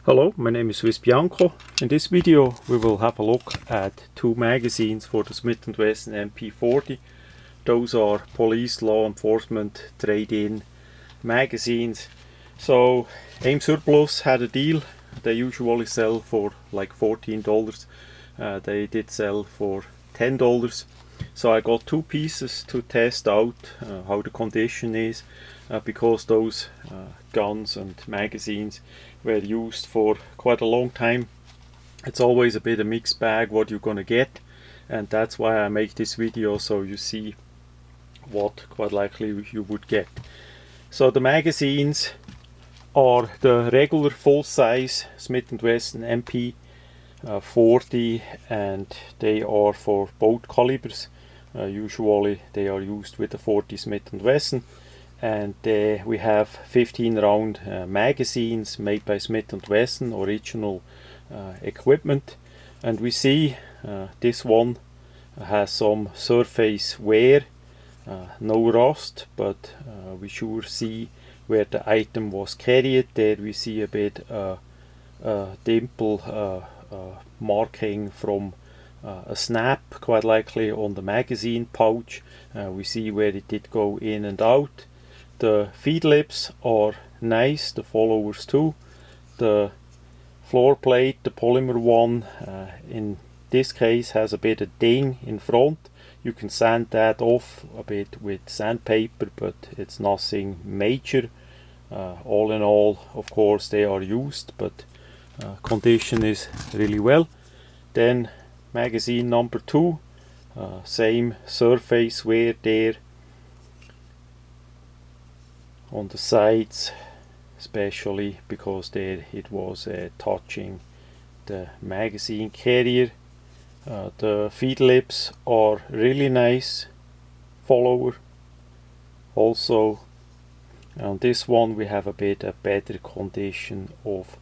Hello, my name is Swiss Bianco. In this video we will have a look at two magazines for the Smith & Wesson mp40. Those are police law enforcement trade-in magazines. So Aim Surplus had a deal. They usually sell for like $14. They did sell for $10. So I got two pieces to test out how the condition is, because those guns and magazines were used for quite a long time. It's always a bit of a mixed bag what you're gonna get, and that's why I make this video, so you see what quite likely you would get. So the magazines are the regular full-size Smith & Wesson mp40, and they are for both calibers. Usually they are used with the 40 Smith & Wesson, and we have 15 round magazines made by Smith & Wesson, original equipment. And we see this one has some surface wear, no rust, but we sure see where the item was carried. There we see a bit dimple marking from a snap, quite likely on the magazine pouch. We see where it did go in and out. The feed lips are nice, the followers too. The floor plate, the polymer one, in this case has a bit of ding in front. You can sand that off a bit with sandpaper, but it's nothing major. All in all, of course, they are used, but condition is really well. Then magazine number 2, same surface wear there on the sides, especially because there it was touching the magazine carrier. The feed lips are really nice follower. Also on this one we have a bit a better condition of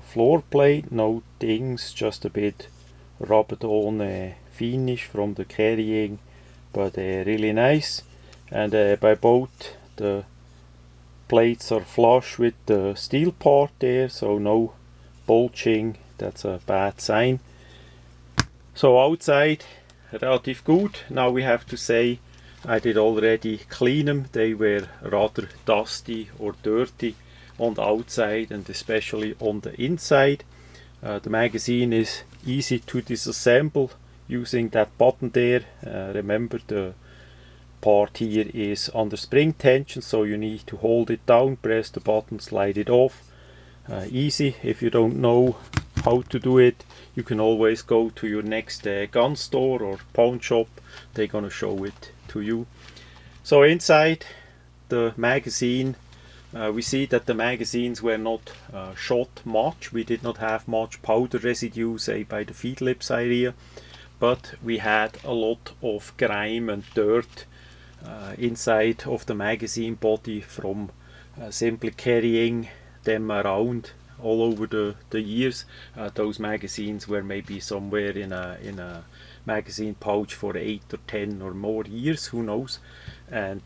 floor plate, no dings, just a bit rubbed on finish from the carrying, but really nice. And by both the plates are flush with the steel part there, so no bulging, that's a bad sign. So outside relative good. Now we have to say I did already clean them. They were rather dusty or dirty on the outside and especially on the inside. The magazine is easy to disassemble using that button there. Remember, the part here is under spring tension, so you need to hold it down, press the button, slide it off. Easy. If you don't know how to do it, you can always go to your next gun store or pawn shop. They're gonna show it to you. So inside the magazine, we see that the magazines were not shot much. We did not have much powder residue, say by the feed lips area, but we had a lot of grime and dirt inside of the magazine body from simply carrying them around all over the years. Those magazines were maybe somewhere in a magazine pouch for 8 or 10 or more years, who knows. And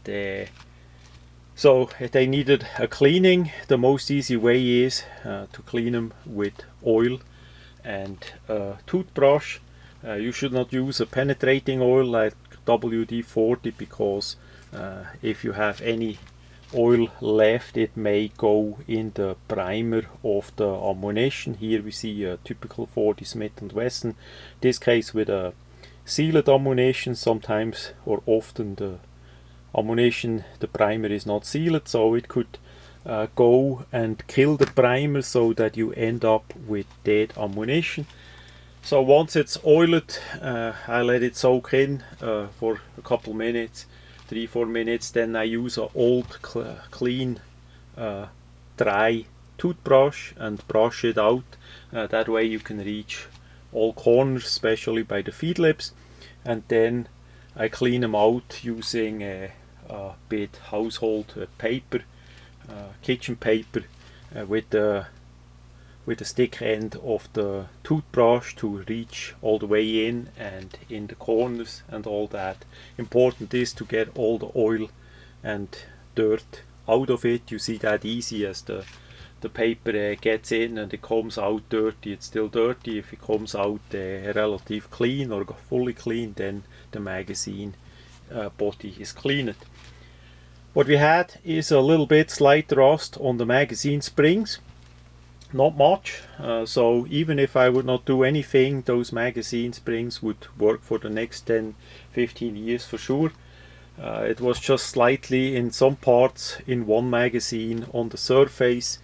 so they needed a cleaning. The most easy way is to clean them with oil and a toothbrush. You should not use a penetrating oil like WD-40, because if you have any oil left, it may go in the primer of the ammunition. Here we see a typical 40 Smith & Wesson, this case with a sealed ammunition. Sometimes or often the ammunition, the primer is not sealed, so it could go and kill the primer, so that you end up with dead ammunition. So once it's oiled, I let it soak in for a couple minutes, 3-4 minutes. Then I use an old clean dry toothbrush and brush it out. That way you can reach all corners, especially by the feed lips. And then I clean them out using a bit household paper, kitchen paper, with the stick end of the toothbrush to reach all the way in and in the corners and all that. Important is to get all the oil and dirt out of it. You see that easy as the the paper gets in and it comes out dirty, it's still dirty. If it comes out relative clean or fully clean, then the magazine body is cleaned. What we had is a little bit slight rust on the magazine springs, not much, so even if I would not do anything, those magazine springs would work for the next 10-15 years for sure. It was just slightly in some parts in one magazine on the surface,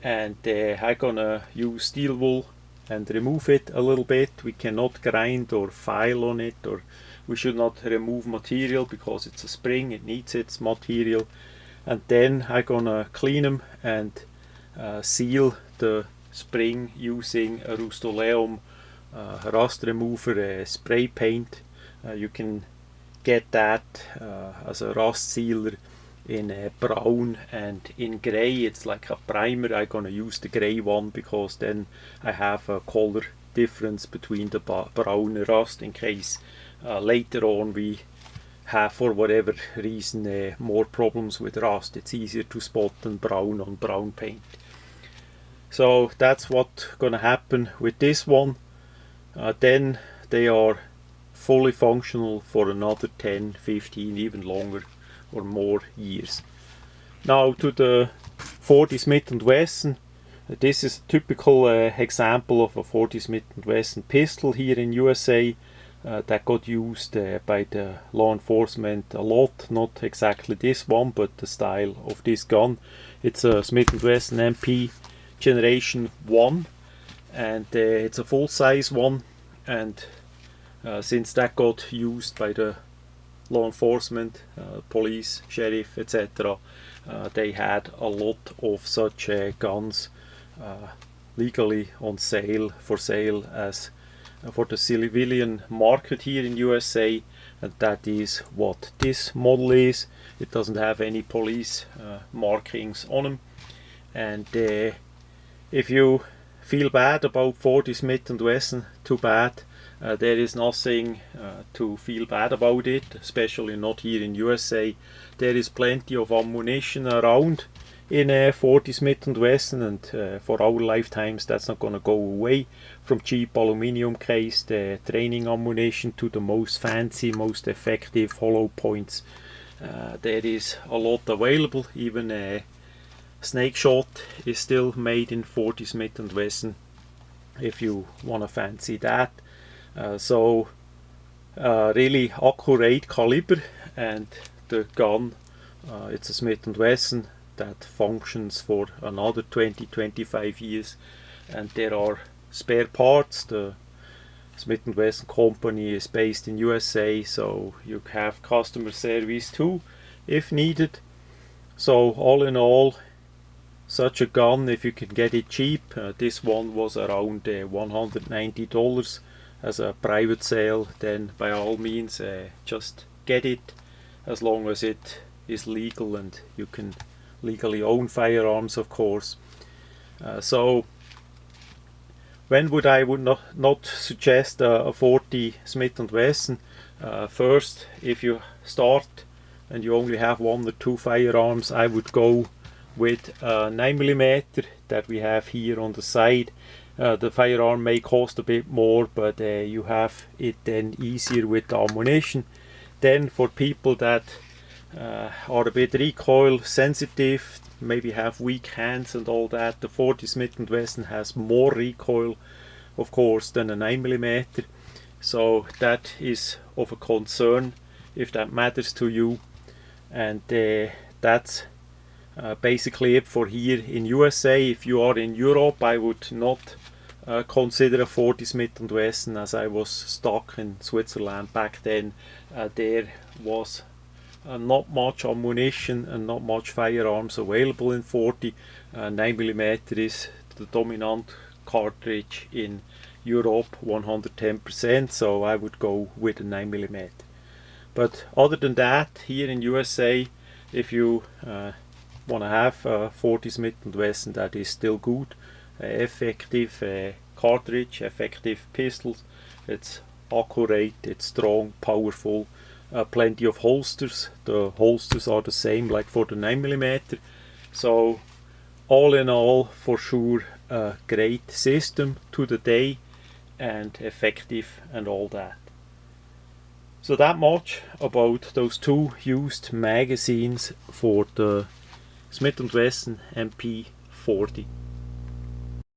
and I'm gonna use steel wool and remove it a little bit. We cannot grind or file on it, or we should not remove material because it's a spring, it needs its material. And then I'm gonna clean them and seal the spring using a Rust-Oleum rust remover spray paint. You can get that as a rust sealer in brown and in grey. It's like a primer. I'm gonna use the grey one because then I have a color difference between the brown and rust in case later on we have, for whatever reason, more problems with rust. It's easier to spot than brown on brown paint. So that's what's gonna happen with this one. Then they are fully functional for another 10, 15, even longer or more years. Now to the 40 Smith & Wesson. This is a typical example of a 40 Smith & Wesson pistol here in USA that got used by the law enforcement a lot. Not exactly this one, but the style of this gun. It's a Smith & Wesson MP Generation 1, and it's a full-size one, and since that got used by the law enforcement, police, sheriff, etc., they had a lot of such guns legally on sale, for sale as for the civilian market here in USA, and that is what this model is. It doesn't have any police markings on them, and if you feel bad about 40 Smith & Wesson, too bad. There is nothing to feel bad about it, especially not here in USA. There is plenty of ammunition around in 40 Smith & Wesson, and for our lifetimes that's not gonna go away. From cheap aluminium cased training ammunition to the most fancy, most effective hollow points. There is a lot available. Even snake shot is still made in 40 Smith & Wesson if you wanna fancy that. So really accurate caliber, and the gun, it's a Smith & Wesson that functions for another 20-25 years, and there are spare parts. The Smith & Wesson company is based in USA, so you have customer service too if needed. So all in all, such a gun, if you can get it cheap, this one was around $190 as a private sale, then by all means just get it, as long as it is legal and you can legally own firearms, of course. So when would I not suggest a 40 Smith & Wesson? First, if you start and you only have 1 or 2 firearms, I would go with a 9mm that we have here on the side. The firearm may cost a bit more, but you have it then easier with the ammunition. Then for people that are a bit recoil sensitive, maybe have weak hands and all that, the 40 Smith & Wesson has more recoil, of course, than a 9mm. So that is of a concern if that matters to you. And that's basically it for here in USA. If you are in Europe, I would not consider a 40 Smith & Wesson, as I was stuck in Switzerland back then. There was not much ammunition and not much firearms available in 40. 9mm is the dominant cartridge in Europe, 110%, so I would go with a 9mm. But other than that, here in USA, if you want to have a 40 Smith & Wesson, that is still good, effective cartridge, effective pistols. It's accurate, it's strong, powerful, plenty of holsters. The holsters are the same like for the 9mm, so all in all, for sure, a great system to the day and effective and all that. So that much about those two used magazines for the Smith & Wesson MP40.